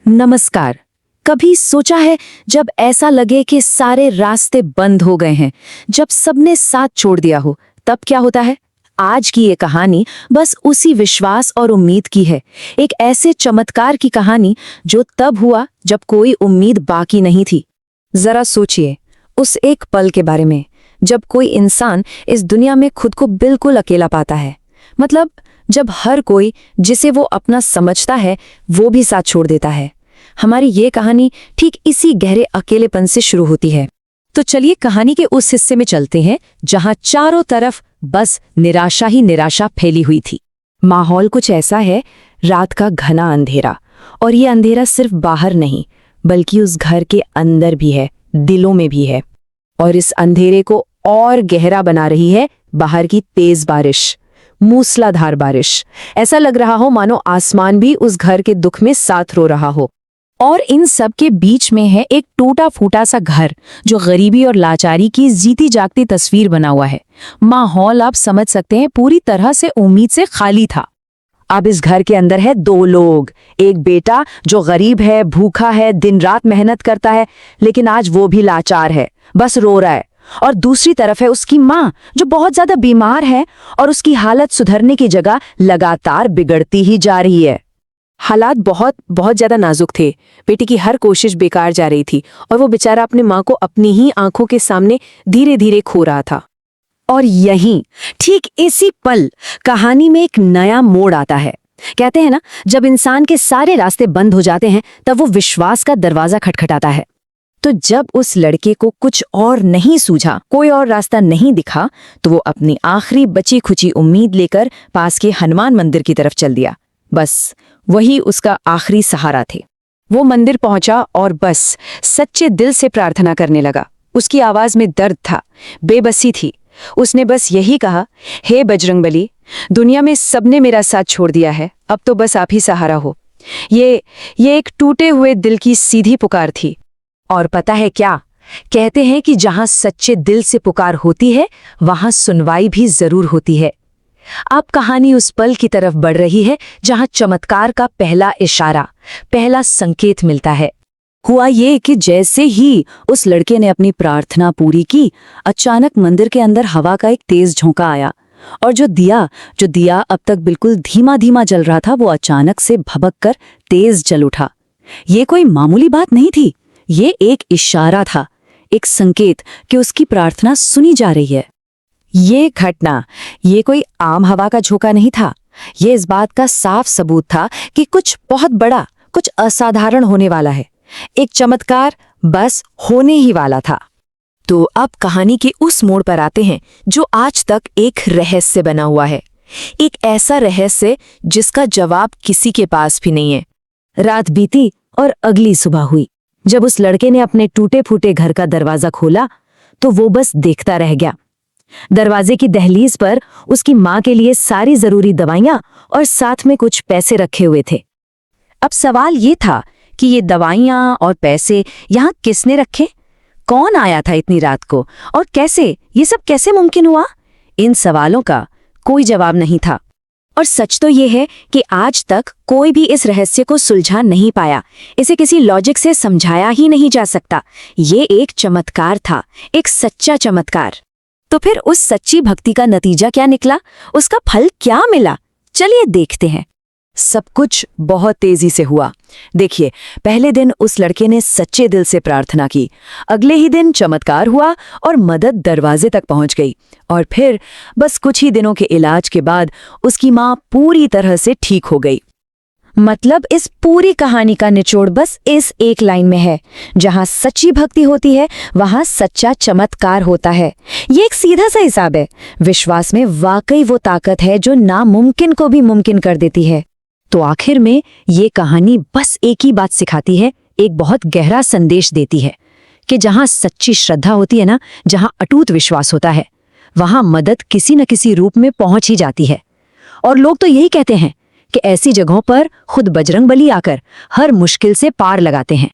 नमस्कार। कभी सोचा है जब ऐसा लगे कि सारे रास्ते बंद हो गए हैं, जब सबने साथ छोड़ दिया हो, तब क्या होता है? आज की ये कहानी बस उसी विश्वास और उम्मीद की है। एक ऐसे चमत्कार की कहानी जो तब हुआ जब कोई उम्मीद बाकी नहीं थी। जरा सोचिए उस एक पल के बारे में जब कोई इंसान इस दुनिया में खुद को बिल्कुल अकेला पाता है। मतलब जब हर कोई जिसे वो अपना समझता है वो भी साथ छोड़ देता है। हमारी ये कहानी ठीक इसी गहरे अकेलेपन से शुरू होती है। तो चलिए कहानी के उस हिस्से में चलते हैं जहां चारों तरफ बस निराशा ही निराशा फैली हुई थी। माहौल कुछ ऐसा है, रात का घना अंधेरा, और ये अंधेरा सिर्फ बाहर नहीं बल्कि उस घर के अंदर भी है, दिलों में भी है। और इस अंधेरे को और गहरा बना रही है बाहर की तेज बारिश, मूसलाधार बारिश। ऐसा लग रहा हो मानो आसमान भी उस घर के दुख में साथ रो रहा हो। और इन सब के बीच में है एक टूटा फूटा सा घर जो गरीबी और लाचारी की जीती जागती तस्वीर बना हुआ है। माहौल आप समझ सकते हैं पूरी तरह से उम्मीद से खाली था। अब इस घर के अंदर है दो लोग, एक बेटा जो गरीब है, भूखा है, दिन रात मेहनत करता है, लेकिन आज वो भी लाचार है, बस रो रहा है। और दूसरी तरफ है उसकी माँ जो बहुत ज्यादा बीमार है और उसकी हालत सुधरने की जगह लगातार बिगड़ती ही जा रही है। हालात बहुत बहुत ज्यादा नाजुक थे। बेटी की हर कोशिश बेकार जा रही थी और वो बेचारा अपने माँ को अपनी ही आंखों के सामने धीरे धीरे खो रहा था। और यहीं ठीक इसी पल कहानी में एक नया मोड़ आता है। कहते हैं ना, जब इंसान के सारे रास्ते बंद हो जाते हैं तब वो विश्वास का दरवाजा खटखटाता है। तो जब उस लड़के को कुछ और नहीं सूझा, कोई और रास्ता नहीं दिखा, तो वो अपनी आखिरी बची खुची उम्मीद लेकर पास के हनुमान मंदिर की तरफ चल दिया। बस वही उसका आखिरी सहारा थे। वो मंदिर पहुंचा और बस सच्चे दिल से प्रार्थना करने लगा। उसकी आवाज में दर्द था, बेबसी थी। उसने बस यही कहा, हे बजरंगबली, दुनिया में सबने मेरा साथ छोड़ दिया है, अब तो बस आप ही सहारा हो। ये एक टूटे हुए दिल की सीधी पुकार थी। और पता है क्या कहते हैं कि जहां सच्चे दिल से पुकार होती है वहां सुनवाई भी जरूर होती है। अब कहानी उस पल की तरफ बढ़ रही है जहां चमत्कार का पहला इशारा, पहला संकेत मिलता है। हुआ ये कि जैसे ही उस लड़के ने अपनी प्रार्थना पूरी की, अचानक मंदिर के अंदर हवा का एक तेज झोंका आया और जो दिया अब तक बिल्कुल धीमा धीमा जल रहा था, वो अचानक से भभक कर तेज जल उठा। ये कोई मामूली बात नहीं थी, ये एक इशारा था, एक संकेत कि उसकी प्रार्थना सुनी जा रही है। ये घटना, ये कोई आम हवा का झोंका नहीं था। ये इस बात का साफ सबूत था कि कुछ बहुत बड़ा, कुछ असाधारण होने वाला है। एक चमत्कार बस होने ही वाला था। तो अब कहानी के उस मोड़ पर आते हैं जो आज तक एक रहस्य बना हुआ है। एक ऐसा रहस्य जिसका जवाब किसी के पास भी नहीं है। रात बीती और अगली सुबह हुई। जब उस लड़के ने अपने टूटे फूटे घर का दरवाजा खोला तो वो बस देखता रह गया। दरवाजे की दहलीज पर उसकी माँ के लिए सारी जरूरी दवाइयां और साथ में कुछ पैसे रखे हुए थे। अब सवाल ये था कि ये दवाइयां और पैसे यहाँ किसने रखे? कौन आया था इतनी रात को और कैसे? ये सब कैसे मुमकिन हुआ? इन सवालों का कोई जवाब नहीं था। और सच तो ये है कि आज तक कोई भी इस रहस्य को सुलझा नहीं पाया। इसे किसी लॉजिक से समझाया ही नहीं जा सकता। ये एक चमत्कार था, एक सच्चा चमत्कार। तो फिर उस सच्ची भक्ति का नतीजा क्या निकला? उसका फल क्या मिला? चलिए देखते हैं। सब कुछ बहुत तेजी से हुआ। देखिए, पहले दिन उस लड़के ने सच्चे दिल से प्रार्थना की। अगले ही दिन चमत्कार हुआ और मदद दरवाजे तक पहुंच गई। और फिर बस कुछ ही दिनों के इलाज के बाद उसकी माँ पूरी तरह से ठीक हो गई। मतलब इस पूरी कहानी का निचोड़ बस इस एक लाइन में है, जहां सच्ची भक्ति होती है वहां सच्चा चमत्कार होता है। ये एक सीधा सा हिसाब है। विश्वास में वाकई वो ताकत है जो नामुमकिन को भी मुमकिन कर देती है। तो आखिर में ये कहानी बस एक ही बात सिखाती है, एक बहुत गहरा संदेश देती है कि जहां सच्ची श्रद्धा होती है ना, जहां अटूट विश्वास होता है, वहां मदद किसी न किसी रूप में पहुंच ही जाती है। और लोग तो यही कहते हैं कि ऐसी जगहों पर खुद बजरंगबली आकर हर मुश्किल से पार लगाते हैं।